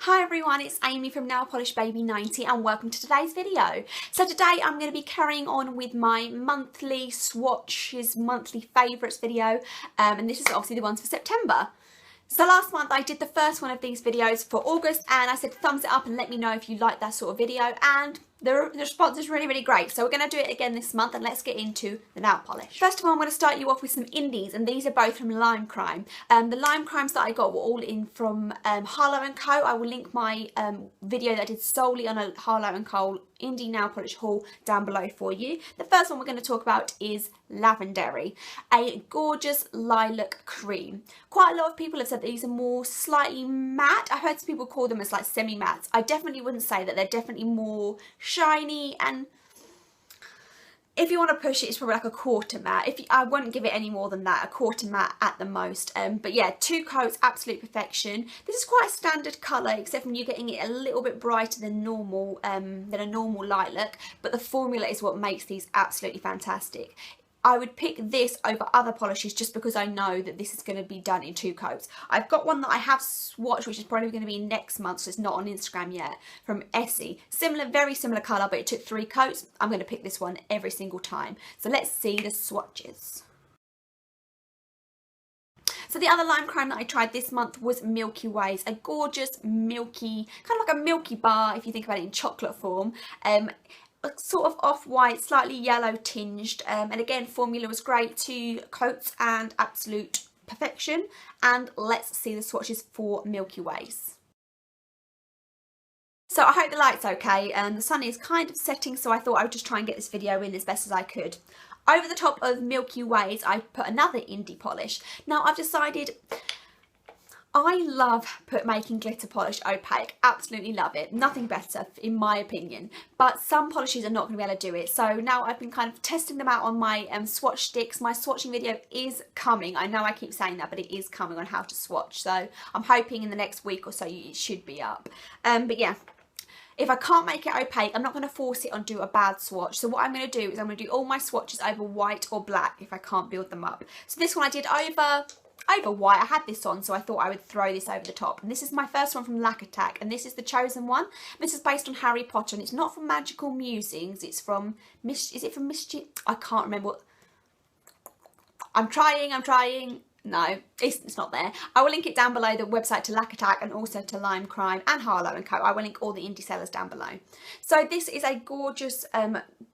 Hi everyone, it's Amy from Nail Polish Baby 90 and welcome to today's video. So today I'm going to be carrying on with my monthly swatches, monthly favourites video, and this is obviously the ones for September. So last month I did the first one of these videos for August and I said thumbs it up and let me know if you like that sort of video, and the response is really great. So we're going to do it again this month and let's get into the nail polish. First of all, I'm going to start you off with some indies, and these are both from Lime Crime. The Lime Crimes that I got were all in from Harlow Co. I will link my video that I did solely on a Harlow Co indie nail polish haul down below for you. The first one we're going to talk about is Lavendery, a gorgeous lilac cream. Quite a lot of people have said that these are more slightly matte. I heard some people call them as like semi-mattes. I definitely wouldn't say that. They're definitely more shiny, and if you want to push it, it's probably like a quarter matte. I wouldn't give it any more than that, a quarter matte at the most. But yeah, 2 coats, absolute perfection. This is quite a standard colour, except from you getting it a little bit brighter than normal, than a normal lilac. But the formula is what makes these absolutely fantastic. I would pick this over other polishes just because I know that this is going to be done in 2 coats. I've got one that I have swatched, which is probably going to be next month, so it's not on Instagram yet, from Essie. Similar, very similar colour, but it took 3 coats. I'm going to pick this one every single time. So let's see the swatches. So the other Lime Crime that I tried this month was Milky Ways, a gorgeous milky, kind of like a milky bar if you think about it in chocolate form. Sort of off-white, slightly yellow tinged, and again formula was great, 2 coats and absolute perfection. And let's see the swatches for Milky Ways. So I hope the light's okay, and the sun is kind of setting, so I thought I would just try and get this video in as best as I could. Over the top of Milky Ways I put another indie polish. Now I've decided I love making glitter polish opaque, absolutely love it, nothing better in my opinion, but some polishes are not going to be able to do it. So now I've been kind of testing them out on my swatch sticks. My swatching video is coming. I know I keep saying that, but it is coming on how to swatch, so I'm hoping in the next week or so it should be up. But yeah, if I can't make it opaque, I'm not going to force it on do a bad swatch. So what I'm going to do is I'm going to do all my swatches over white or black if I can't build them up. So this one I did over white. I had this on, so I thought I would throw this over the top. And this is my first one from Lac Attack, and this is the chosen one. This is based on Harry Potter, and it's not from Magical Musings. It's from is it from Mischief? I can't remember what. I'm trying. No, it's not there. I will link it down below, the website to Lac Attack and also to Lime Crime and Harlow Co. I will link all the indie sellers down below. So this is a gorgeous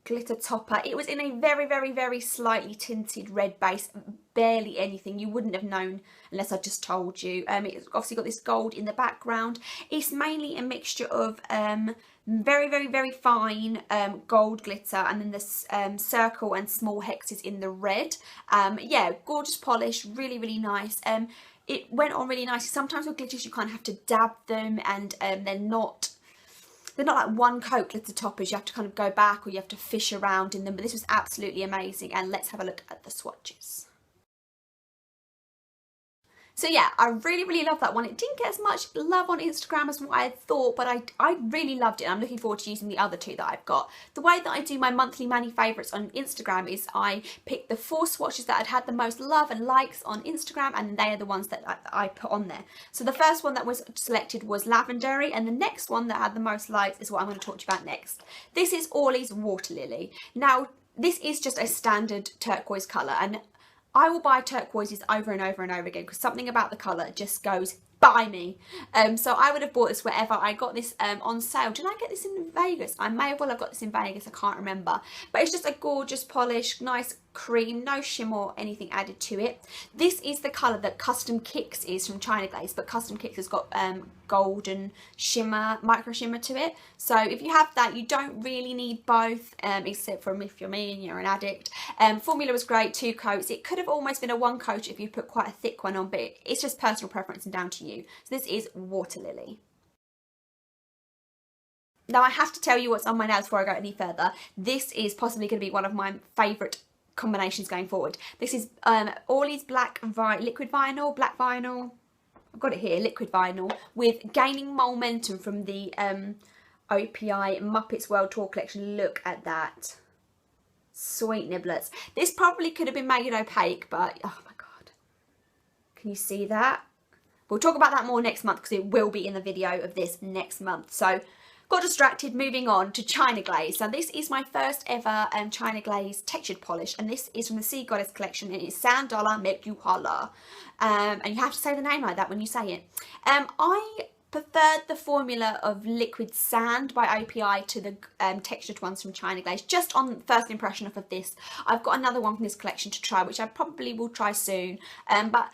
glitter topper. It was in a very slightly tinted red base, barely anything. You wouldn't have known unless I just told you. It's obviously got this gold in the background. It's mainly a mixture of very fine gold glitter, and then this circle and small hexes in the red. Yeah, gorgeous polish, really nice. It went on really nicely. Sometimes with glitters you kind of have to dab them, and they're not like one coat glitter toppers. You have to kind of go back, or you have to fish around in them, but this was absolutely amazing. And let's have a look at the swatches. So yeah, I really love that one. It didn't get as much love on Instagram as what I had thought, but I really loved it. I'm looking forward to using the other 2 that I've got. The way that I do my monthly mani favourites on Instagram is I pick the 4 swatches that had the most love and likes on Instagram, and they are the ones that I put on there. So the first one that was selected was Lavendery, and the next one that had the most likes is what I'm going to talk to you about next. This is Orly's Water Lily. Now, this is just a standard turquoise colour, and I will buy turquoises over and over again because something about the colour just goes by me. So I would have bought this wherever. I got this on sale. Did I get this in Vegas? I may have got this in Vegas, I can't remember. But it's just a gorgeous polish, nice cream, no shimmer or anything added to it. This is the colour that Custom Kicks is from China Glaze, but Custom Kicks has got golden shimmer, micro shimmer to it. So if you have that, you don't really need both, except for if you're me and you're an addict. Formula was great, 2 coats. It could have almost been a 1 coat if you put quite a thick one on, but it's just personal preference and down to you. So this is Water Lily. Now I have to tell you what's on my nails before I go any further. This is possibly going to be one of my favourite combinations going forward. This is Orly's liquid vinyl, black vinyl. I've got it here, liquid vinyl, with Gaining Momentum from the OPI Muppets World Tour collection. Look at that. Sweet niblets. This probably could have been made opaque, but oh my god. Can you see that? we'll talk about that more next month because it will be in the video of this next month. So got distracted, moving on to China Glaze. So this is my first ever China Glaze textured polish, and this is from the Sea Goddess collection. It is Sand Dollar Make You Holla, and you have to say the name like that when you say it. I preferred the formula of liquid sand by OPI to the textured ones from China Glaze, just on first impression of this. I've got another one from this collection to try, which I probably will try soon, but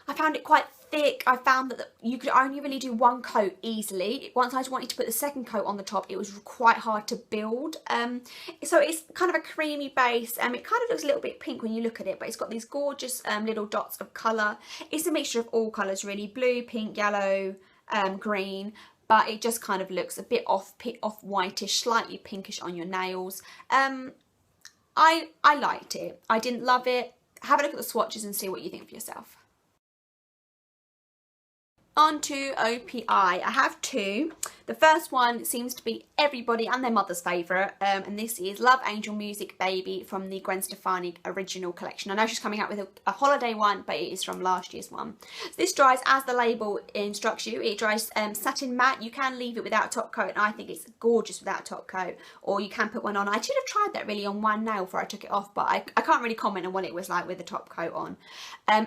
I found it quite thick. I found that you could only really do one coat easily. Once I wanted to put the second coat on the top, it was quite hard to build. So it's kind of a creamy base. It kind of looks a little bit pink when you look at it, but it's got these gorgeous little dots of colour. It's a mixture of all colours really, blue, pink, yellow, green, but it just kind of looks a bit off whitish, slightly pinkish on your nails. I liked it. I didn't love it. Have a look at the swatches and see what you think for yourself. On to OPI. I have two. The first one seems to be everybody and their mother's favourite, and this is Love Angel Music Baby from the Gwen Stefani original collection. I know she's coming out with a holiday one, but it is from last year's one. So this dries as the label instructs you. It dries satin matte. You can leave it without a top coat, and I think it's gorgeous without a top coat, or you can put one on. I should have tried that really on one nail before I took it off, but I can't really comment on what it was like with the top coat on.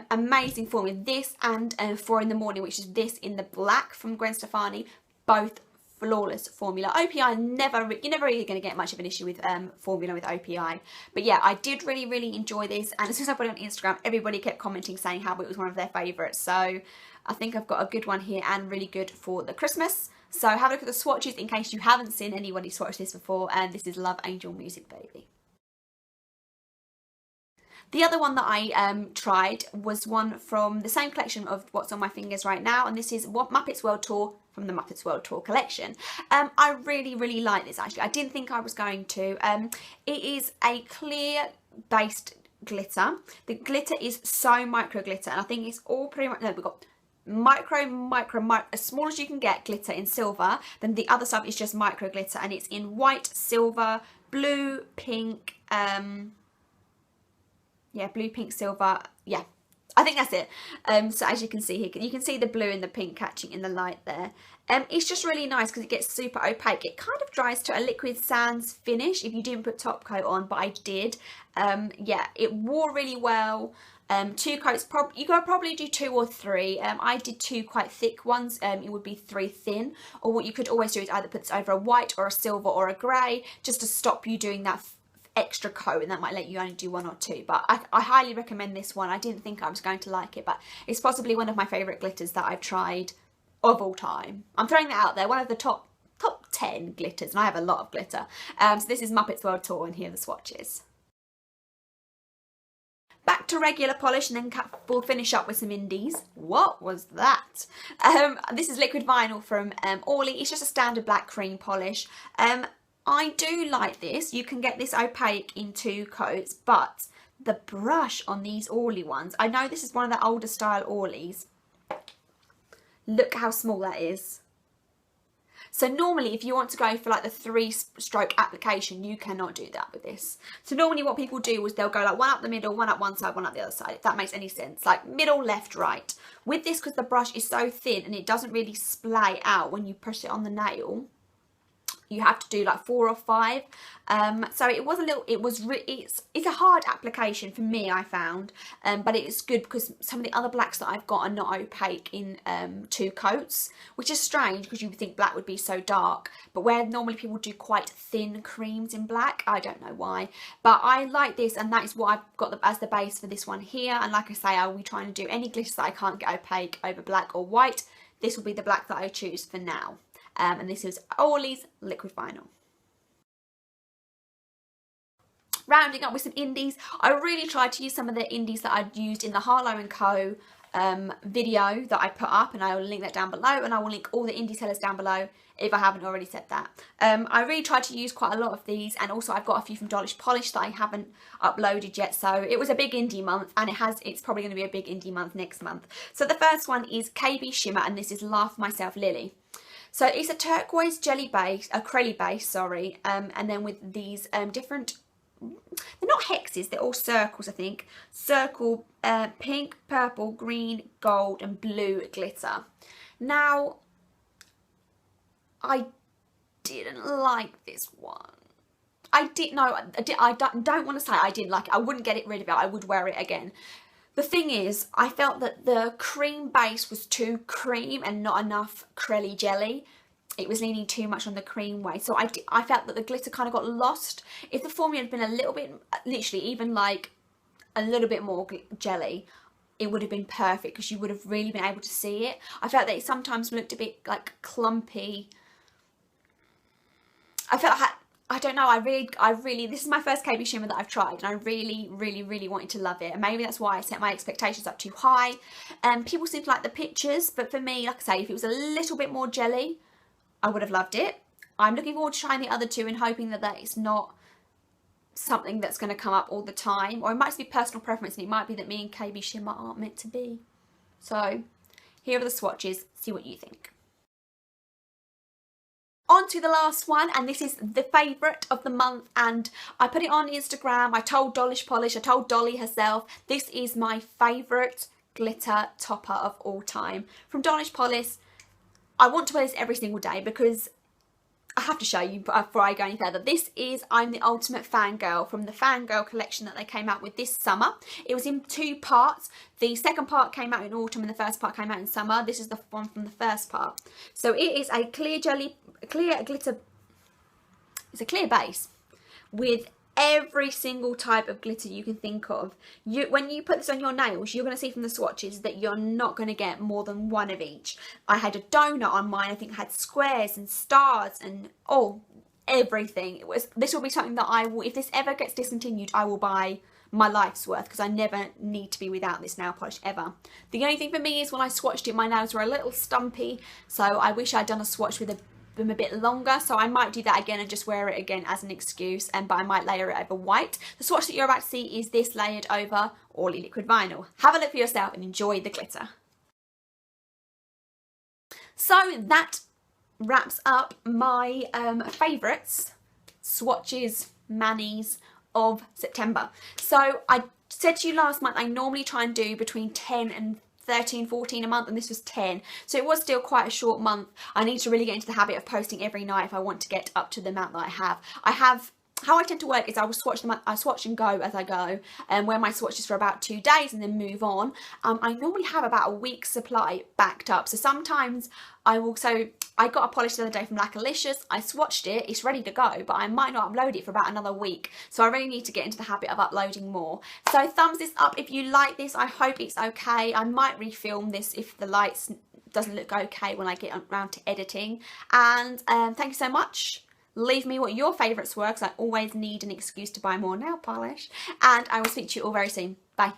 Amazing formula. This and 4 in the Morning, which is this in the black from Gwen Stefani, both flawless formula. OPI, you're never really going to get much of an issue with formula with OPI, but yeah, I did really enjoy this, and as soon as I put it on Instagram, everybody kept commenting saying how it was one of their favourites. So I think I've got a good one here and really good for the Christmas. So have a look at the swatches in case you haven't seen anybody swatch this before, and this is Love Angel Music Baby. The other one that I tried was one from the same collection of what's on my fingers right now, and this is Muppets World Tour from the Muppets World Tour collection. I really like this actually. I didn't think I was going to. It is a clear based glitter. The glitter is so micro glitter, and I think it's all pretty much, no, we've got micro, as small as you can get glitter in silver. Then the other stuff is just micro glitter, and it's in white, silver, blue, pink, yeah, blue, pink, silver, yeah, I think that's it. So as you can see here, you can see the blue and the pink catching in the light there. It's just really nice because it gets super opaque. It kind of dries to a liquid sands finish if you didn't put top coat on, but I did. Yeah, it wore really well. 2 coats, you could probably do 2 or 3. I did 2 quite thick ones. It would be 3 thin, or what you could always do is either put this over a white or a silver or a grey, just to stop you doing that extra coat, and that might let you only do 1 or 2. But I highly recommend this one. I didn't think I was going to like it, but it's possibly one of my favourite glitters that I've tried of all time. I'm throwing that out there, one of the top 10 glitters, and I have a lot of glitter. So this is Muppets World Tour, and here are the swatches. Back to regular polish, and then we'll finish up with some indies. What was that? This is liquid vinyl from Orly. It's just a standard black cream polish. I do like this. You can get this opaque in 2 coats, but the brush on these Orly ones, I know this is one of the older style Orlys. Look how small that is. So normally if you want to go for like the 3-stroke application, you cannot do that with this. So normally what people do is they'll go like 1 up the middle, 1 up one side, 1 up the other side, if that makes any sense. Like middle, left, right. With this, because the brush is so thin and it doesn't really splay out when you push it on the nail, you have to do like 4 or 5. So it was a little, it's a hard application for me, I found, but it's good because some of the other blacks that I've got are not opaque in 2 coats, which is strange because you would think black would be so dark, but where normally people do quite thin creams in black, I don't know why, but I like this, and that is what I've got as the base for this one here. And like I say, I will be trying to do any glitter that I can't get opaque over black or white. This will be the black that I choose for now. And this is Orly's liquid vinyl. Rounding up with some indies, I really tried to use some of the indies that I'd used in the Harlow Co video that I put up, and I will link that down below, and I will link all the indie sellers down below if I haven't already said that. I really tried to use quite a lot of these, and also I've got a few from Dollish Polish that I haven't uploaded yet, so it was a big indie month, and it's probably going to be a big indie month next month. So the first one is KBShimmer, and this is Laugh Myself Lily. So it's a turquoise jelly base, acrylic base, sorry, and then with these different they're not hexes, they're all circles, I think. Circle, pink, purple, green, gold and blue glitter. Now, I didn't like this one. I don't want to say I didn't like it. I wouldn't get rid of it. I would wear it again. The thing is, I felt that the cream base was too cream and not enough crelly jelly. It was leaning too much on the cream way. So I felt that the glitter kind of got lost. If the formula had been a little bit, literally even like a little bit more jelly, it would have been perfect because you would have really been able to see it. I felt that it sometimes looked a bit like clumpy. I felt like, I don't know, I really, this is my first KBShimmer that I've tried and I really wanted to love it. And maybe that's why I set my expectations up too high. People seem to like the pictures, but for me, like I say, if it was a little bit more jelly, I would have loved it. I'm looking forward to trying the other two and hoping that it's not something that's going to come up all the time, or it might just be personal preference and it might be that me and KBShimmer aren't meant to be. So here are the swatches, see what you think. On to the last one, and this is the favourite of the month, and I put it on Instagram. I told Dollish Polish, I told Dolly herself, this is my favourite glitter topper of all time. From Dollish Polish, I want to wear this every single day because I have to show you before I go any further. This is I'm the Ultimate Fangirl from the Fangirl collection that they came out with this summer. It was in 2 parts. The second part came out in autumn and the first part came out in summer. This is the one from the first part. So it is a clear glitter, it's a clear base with every single type of glitter you can think of. When you put this on your nails, you're going to see from the swatches that you're not going to get more than one of each. I had a donut on mine. I think I had squares and stars and everything. This will be something that I will, if this ever gets discontinued, I will buy my life's worth because I never need to be without this nail polish ever. The only thing for me is when I swatched it, my nails were a little stumpy, so I wish I'd done a swatch with them a bit longer, so I might do that again and just wear it again as an excuse, but I might layer it over white. The swatch that you're about to see is this layered over Orly liquid vinyl. Have a look for yourself and enjoy the glitter. So that wraps up my favourites, swatches, manis of September. So I said to you last month I normally try and do between 10 and 13, 14 a month, and this was 10. So it was still quite a short month. I need to really get into the habit of posting every night if I want to get up to the amount that I have. How I tend to work is I will swatch them. I swatch and go as I go, and wear my swatches for about 2 days and then move on. I normally have about a week's supply backed up. So sometimes I will. So I got a polish the other day from Lacquerlicious. I swatched it. It's ready to go, but I might not upload it for about another week. So I really need to get into the habit of uploading more. So thumbs this up if you like this. I hope it's okay. I might refilm this if the lights doesn't look okay when I get around to editing. And thank you so much. Leave me what your favourites were because I always need an excuse to buy more nail polish. And I will speak to you all very soon. Bye.